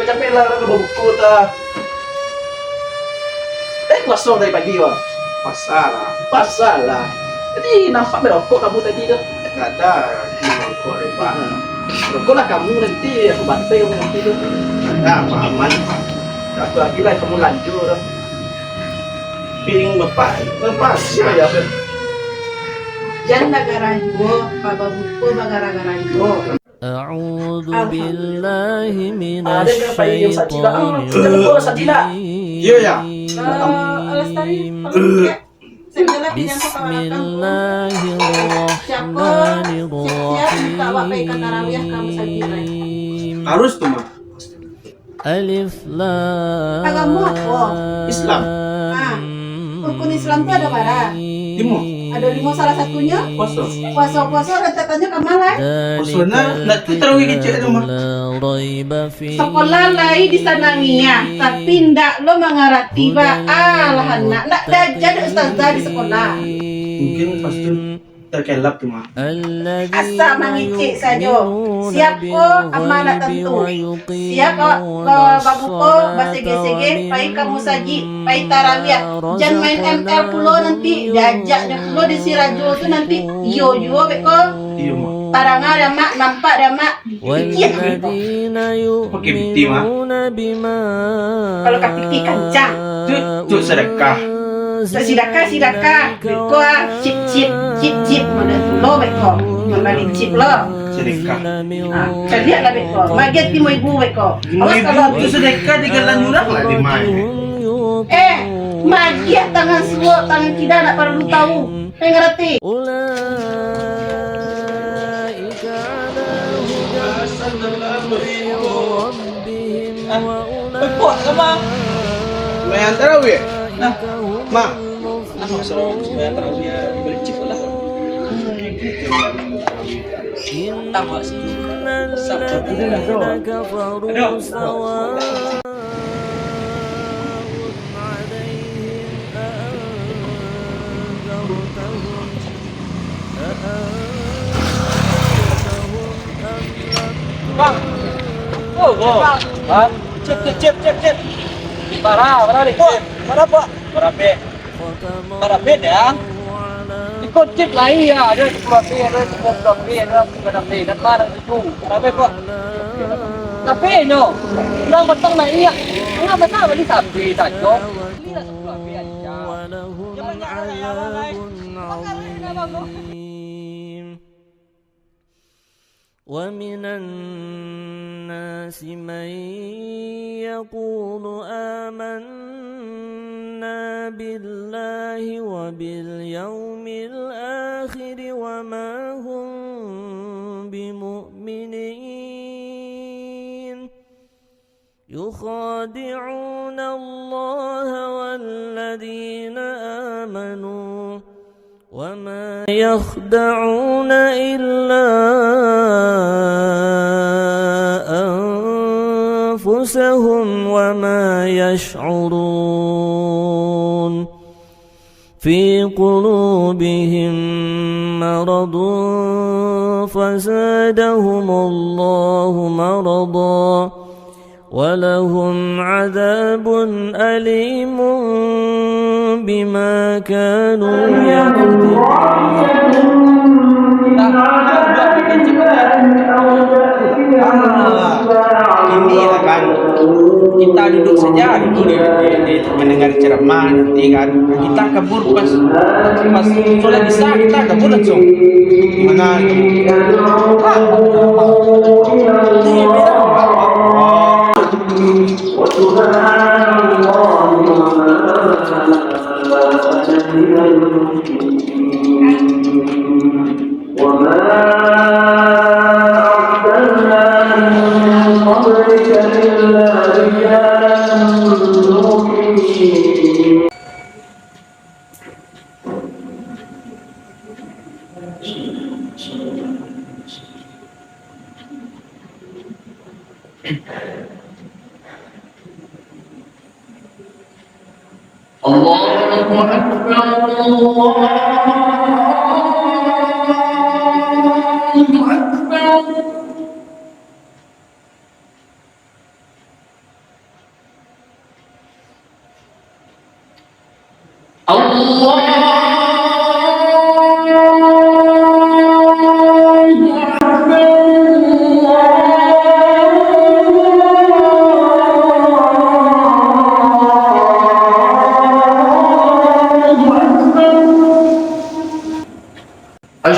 capek-capek lah ke buku ta. Kelas dong dari pagi wah. Pasal lah. Jadi nampak merokok kamu tadi tuh. Nggak ada di rokok deh Pak. Rokok lah kamu nanti aku bantai kamu nanti tuh. Ada Pak aman Pak. Aku lagi lah kamu lanjut. Piring Bapak sih ya. Jangan nagarago, pababuko bagara-garago. أعوذ بالله من Ada yang kayak yang sajila. Jangan lupa sajila. Iya ya. Alastari, segala pinjam ko بسم الله الرحمن الرحيم Harus tuh Mak. ألف Agama ako. Islam. Rukun Islam itu ada bara. Timo. Ada 5 salah satunya. Puasa rentetannya kemalai. Maksudnya nggak terawih kecil itu Mak. لا ريب فيه Sekolah lain di sanangnya, tapi ndak lo mengerti ba. Alah nak jadi ustazah di sekolah. Mungkin pasti terkelap tuh Mak. Asa mangicik saja. Siap ko amanat tentu. Siap ko babu ko basege-sege pai kamu saji, pai tarawih. Jangan main ML pulo nanti diajak dah pulo di Sirajo tu nanti yo beko. Iya Mak. Taranga ada mak nampak ada mak. Pikir والذين يؤمنون بما kalau kapiti kancang. Tuh sedekah. Sidaka beko cip mana pulo beko. Membalik cip lo. Sedekah. Kalian lah beko. Maget di ibu beko. Awas kalau Itu sedekah di galan jurang lah di main. magiat tangan semua tangan kita nak perlu tahu. Saya ngerti. أولئك على هدى من ربهم وأولئك Main tarawih. هم Mak. إن الذين كفروا سواء عليهم Bang. Oh, Bang. Cep. Para nih. Para Pak. Para ya. Ikut cip lah iya, ada 10 ada 10 ada dan mana itu. Para Pak. Tapi no. Nang betang na iya. Nga betang bali sabi tajo. Ila 10 aja. ولهم عذاب عظيم ومن الناس من يقول آمنا بالله وباليوم الآخر وما هم بمؤمنين يخادعون الله والذين آمنوا وما يخدعون إلا أنفسهم وما يشعرون في قلوبهم مرض فزادهم الله مرضا ولهم عذاب أليم بما كانوا Ini ya kan kita duduk saja dulu di mendengar ceramah nanti kan kita kabur pas sudah bisa kita kabur langsung gimana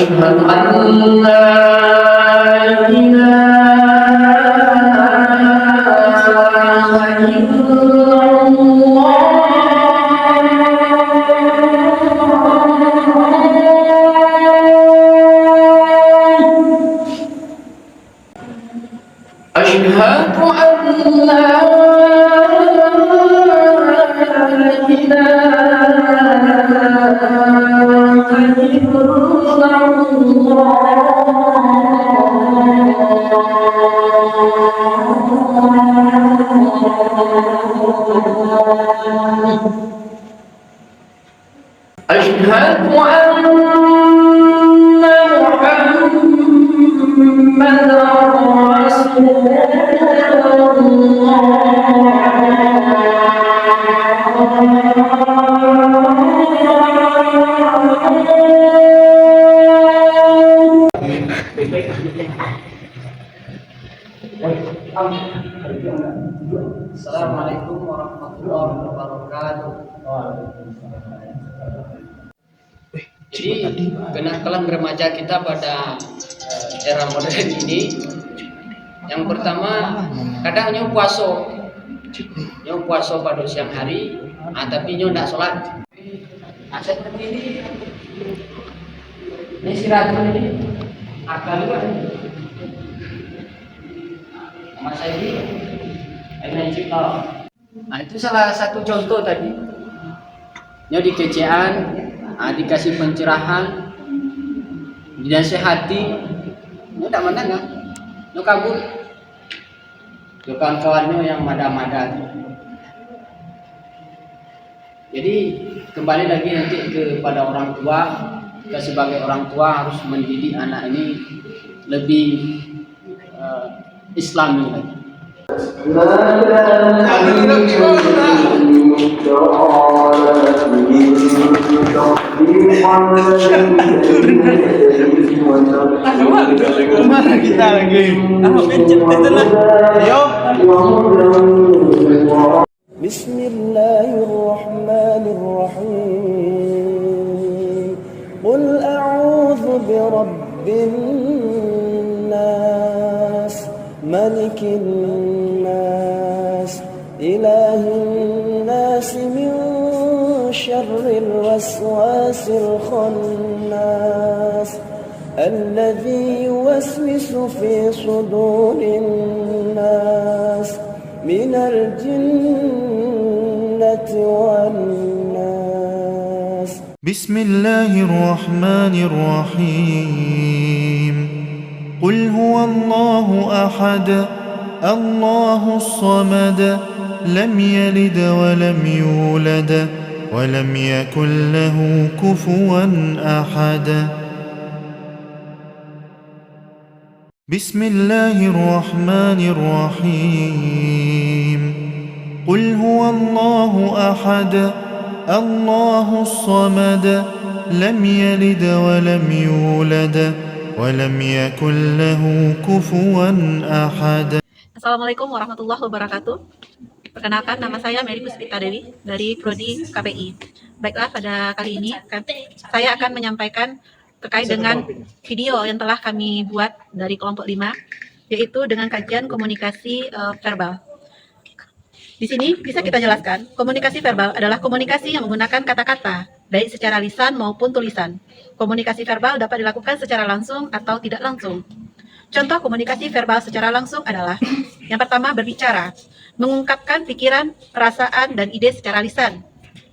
أشهد أن لا إله إلا أشهد أن لا إله إلا الله أشهد أن محمدا رسول Assalamualaikum warahmatullahi wabarakatuh. Jadi kenakalan remaja kita pada era modern ini, yang pertama kadang nyo puaso pada siang hari, tapi nyo tidak sholat. Seperti ini istirahat ini akal juga. Mas ini itu salah satu contoh tadi. Nyo dikecean, dikasih pencerahan, dinasehati, nyo tak mendengar, nyo kabur. Yo kawan-kawannya yang mada-mada. Jadi kembali lagi nanti kepada orang tua, kita sebagai orang tua harus mendidik anak ini lebih Islami lagi. Mana kita lagi? Ayo. بسم الله الرحمن الرحيم قل أعوذ برب الناس ملك الناس إله الناس من شر الوسواس الخناس الذي يوسوس في صدور الناس من الجنة والناس. بسم الله الرحمن الرحيم قل هو الله أحد الله الصمد لم يلد ولم يولد ولم يكن له كفوا أحد. بسم الله الرحمن الرحيم قل هو الله أحد الله الصمد لم يلد ولم يولد ولم يكن له كفوا أحد. Assalamualaikum warahmatullahi wabarakatuh. Perkenalkan, nama saya Mary Puspita Dewi dari Prodi KPI. Baiklah, pada kali ini saya akan menyampaikan terkait dengan video yang telah kami buat dari kelompok 5, yaitu dengan kajian komunikasi verbal. Di sini bisa kita jelaskan, komunikasi verbal adalah komunikasi yang menggunakan kata-kata, baik secara lisan maupun tulisan. Komunikasi verbal dapat dilakukan secara langsung atau tidak langsung. Contoh komunikasi verbal secara langsung adalah, yang pertama, berbicara, mengungkapkan pikiran, perasaan, dan ide secara lisan.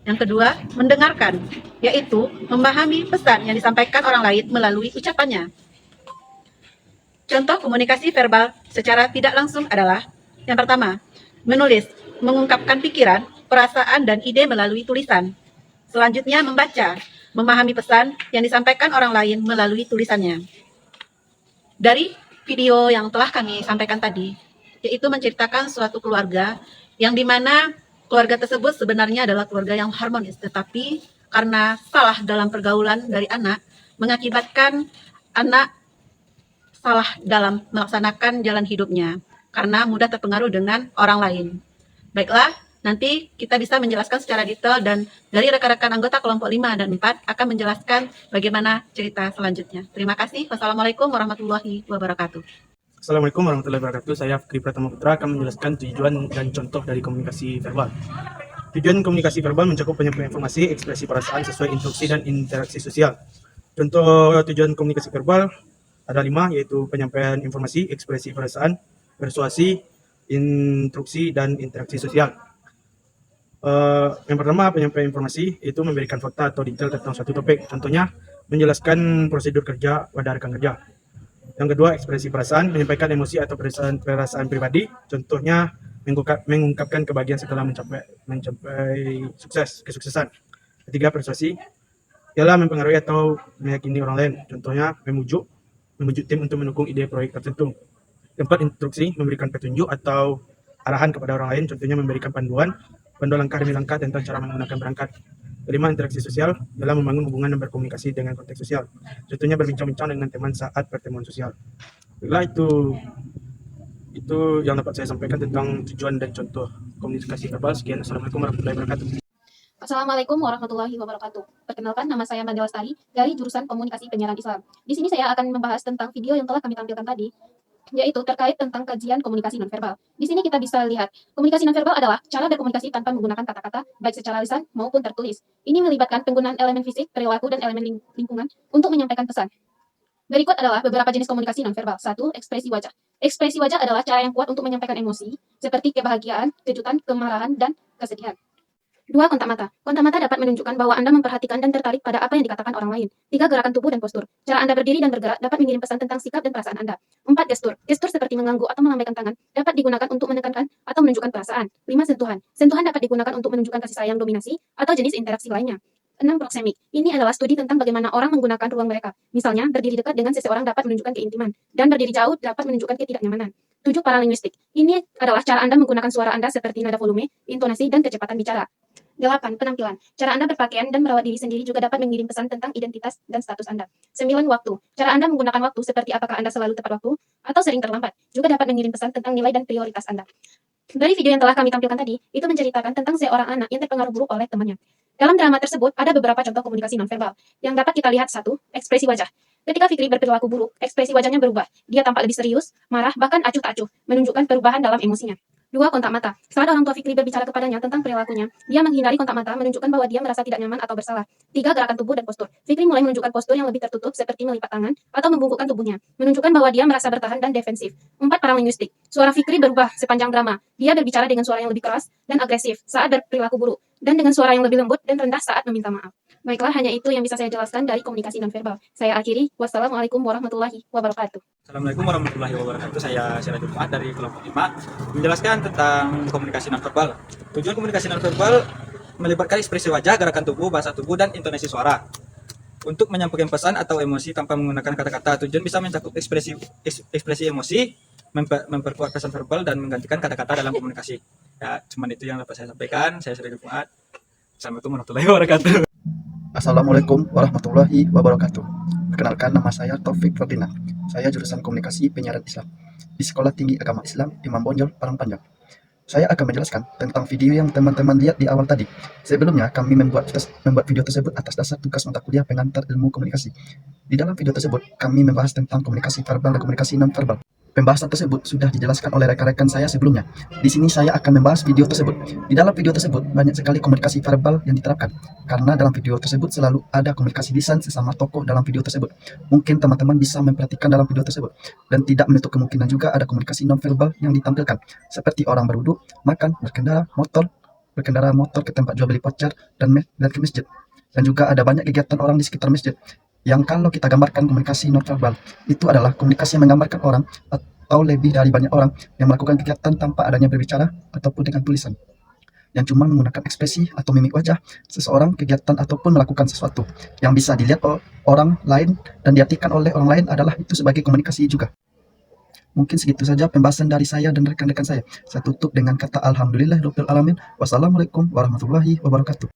Yang kedua, mendengarkan, yaitu memahami pesan yang disampaikan orang lain melalui ucapannya. Contoh komunikasi verbal secara tidak langsung adalah, yang pertama, menulis, mengungkapkan pikiran, perasaan, dan ide melalui tulisan. Selanjutnya, membaca, memahami pesan yang disampaikan orang lain melalui tulisannya. Dari video yang telah kami sampaikan tadi, yaitu menceritakan suatu keluarga yang dimana keluarga tersebut sebenarnya adalah keluarga yang harmonis, tetapi karena salah dalam pergaulan dari anak, mengakibatkan anak salah dalam melaksanakan jalan hidupnya, karena mudah terpengaruh dengan orang lain. Baiklah, Nanti kita bisa menjelaskan secara detail dan dari rekan-rekan anggota kelompok 5 dan 4 akan menjelaskan bagaimana cerita selanjutnya. Terima kasih. Wassalamualaikum warahmatullahi wabarakatuh. Assalamualaikum warahmatullahi wabarakatuh. Saya Fikri Pratama Putra akan menjelaskan tujuan dan contoh dari komunikasi verbal. Tujuan komunikasi verbal mencakup penyampaian informasi, ekspresi perasaan sesuai instruksi dan interaksi sosial. Contoh tujuan komunikasi verbal ada 5, yaitu penyampaian informasi, ekspresi perasaan, persuasi, instruksi, dan interaksi sosial. Yang pertama, penyampaian informasi itu memberikan fakta atau detail tentang suatu topik. Contohnya, menjelaskan prosedur kerja pada rekan kerja. Yang kedua, ekspresi perasaan, menyampaikan emosi atau perasaan pribadi. Contohnya, mengungkapkan kebahagiaan setelah mencapai kesuksesan. Ketiga, persuasi, ialah mempengaruhi atau meyakini orang lain. Contohnya, membujuk tim untuk mendukung ide proyek tertentu. Keempat, instruksi, memberikan petunjuk atau arahan kepada orang lain. Contohnya, memberikan panduan langkah demi langkah tentang cara menggunakan perangkat. Kelima, interaksi sosial dalam membangun hubungan dan berkomunikasi dengan konteks sosial. Contohnya berbincang-bincang dengan teman saat pertemuan sosial. Baiklah, itu yang dapat saya sampaikan tentang tujuan dan contoh komunikasi verbal. Sekian, Assalamualaikum warahmatullahi wabarakatuh. Assalamualaikum warahmatullahi wabarakatuh. Perkenalkan, nama saya Mada Lestari dari jurusan Komunikasi Penyiaran Islam. Di sini saya akan membahas tentang video yang telah kami tampilkan tadi, yaitu terkait tentang kajian komunikasi nonverbal. Di sini kita bisa lihat, komunikasi nonverbal adalah cara berkomunikasi tanpa menggunakan kata-kata, baik secara lisan maupun tertulis. Ini melibatkan penggunaan elemen fisik, perilaku, dan elemen lingkungan untuk menyampaikan pesan. Berikut adalah beberapa jenis komunikasi nonverbal. 1. Ekspresi wajah. Ekspresi wajah adalah cara yang kuat untuk menyampaikan emosi, seperti kebahagiaan, kejutan, kemarahan, dan kesedihan. 2. Kontak mata. Kontak mata dapat menunjukkan bahwa Anda memperhatikan dan tertarik pada apa yang dikatakan orang lain. 3. Gerakan tubuh dan postur. Cara Anda berdiri dan bergerak dapat mengirim pesan tentang sikap dan perasaan Anda. 4. Gestur. Gestur seperti mengangguk atau melambaikan tangan dapat digunakan untuk menekankan atau menunjukkan perasaan. 5. Sentuhan. Sentuhan dapat digunakan untuk menunjukkan kasih sayang, dominasi, atau jenis interaksi lainnya. 6. Proksemik. Ini adalah studi tentang bagaimana orang menggunakan ruang mereka. Misalnya, berdiri dekat dengan seseorang dapat menunjukkan keintiman, dan berdiri jauh dapat menunjukkan ketidaknyamanan. 7. Paralinguistik. Ini adalah cara Anda menggunakan suara Anda seperti nada volume, intonasi, dan kecepatan bicara. 8. Penampilan. Cara Anda berpakaian dan merawat diri sendiri juga dapat mengirim pesan tentang identitas dan status Anda. 9. Waktu. Cara Anda menggunakan waktu seperti apakah Anda selalu tepat waktu atau sering terlambat juga dapat mengirim pesan tentang nilai dan prioritas Anda. Dari video yang telah kami tampilkan tadi, itu menceritakan tentang seorang anak yang terpengaruh buruk oleh temannya. Dalam drama tersebut, ada beberapa contoh komunikasi nonverbal yang dapat kita lihat. 1. Ekspresi wajah. Ketika Fikri berperilaku buruk, ekspresi wajahnya berubah. Dia tampak lebih serius, marah, bahkan acuh tak acuh, menunjukkan perubahan dalam emosinya. 2. Kontak mata. Saat orang tua Fikri berbicara kepadanya tentang perilakunya, dia menghindari kontak mata, menunjukkan bahwa dia merasa tidak nyaman atau bersalah. 3. Gerakan tubuh dan postur. Fikri mulai menunjukkan postur yang lebih tertutup seperti melipat tangan atau membungkukkan tubuhnya, menunjukkan bahwa dia merasa bertahan dan defensif. 4. Paralinguistik. Suara Fikri berubah sepanjang drama. Dia berbicara dengan suara yang lebih keras dan agresif saat berperilaku buruk, dan dengan suara yang lebih lembut dan rendah saat meminta maaf. Baiklah, hanya itu yang bisa saya jelaskan dari komunikasi nonverbal. Saya akhiri. Wassalamualaikum warahmatullahi wabarakatuh. Assalamualaikum warahmatullahi wabarakatuh. Saya Sirajul Fuad dari kelompok 5 menjelaskan tentang komunikasi nonverbal. Tujuan komunikasi nonverbal melibatkan ekspresi wajah, gerakan tubuh, bahasa tubuh, dan intonasi suara untuk menyampaikan pesan atau emosi tanpa menggunakan kata-kata. Tujuan bisa mencakup ekspresi emosi, memperkuat pesan verbal, dan menggantikan kata-kata dalam komunikasi. Ya, cuman itu yang dapat saya sampaikan. Saya Sirajul Fuad. Assalamualaikum warahmatullahi wabarakatuh. Assalamualaikum warahmatullahi wabarakatuh. Perkenalkan, nama saya Taufik Ferdinand. Saya jurusan Komunikasi Penyiaran Islam di Sekolah Tinggi Agama Islam Imam Bonjol, Parangpanjang. Saya akan menjelaskan tentang video yang teman-teman lihat di awal tadi. Sebelumnya, kami membuat video tersebut atas dasar tugas mata kuliah pengantar ilmu komunikasi. Di dalam video tersebut, kami membahas tentang komunikasi verbal dan komunikasi non-verbal. Pembahasan tersebut sudah dijelaskan oleh rekan-rekan saya sebelumnya. Di sini saya akan membahas video tersebut. Di dalam video tersebut banyak sekali komunikasi verbal yang diterapkan. Karena dalam video tersebut selalu ada komunikasi lisan sesama tokoh dalam video tersebut. Mungkin teman-teman bisa memperhatikan dalam video tersebut. Dan tidak menutup kemungkinan juga ada komunikasi non-verbal yang ditampilkan. Seperti orang berwudu, makan, berkendara motor ke tempat jual beli voucher dan ke masjid. Dan juga ada banyak kegiatan orang di sekitar masjid. Yang kalau kita gambarkan komunikasi nonverbal, itu adalah komunikasi yang menggambarkan orang atau lebih dari banyak orang yang melakukan kegiatan tanpa adanya berbicara ataupun dengan tulisan, yang cuma menggunakan ekspresi atau mimik wajah seseorang, kegiatan ataupun melakukan sesuatu yang bisa dilihat oleh orang lain dan diartikan oleh orang lain adalah itu sebagai komunikasi juga. Mungkin segitu saja pembahasan dari saya dan rekan-rekan saya. Saya tutup dengan kata Alhamdulillahirabbil alamin. Wassalamualaikum warahmatullahi wabarakatuh.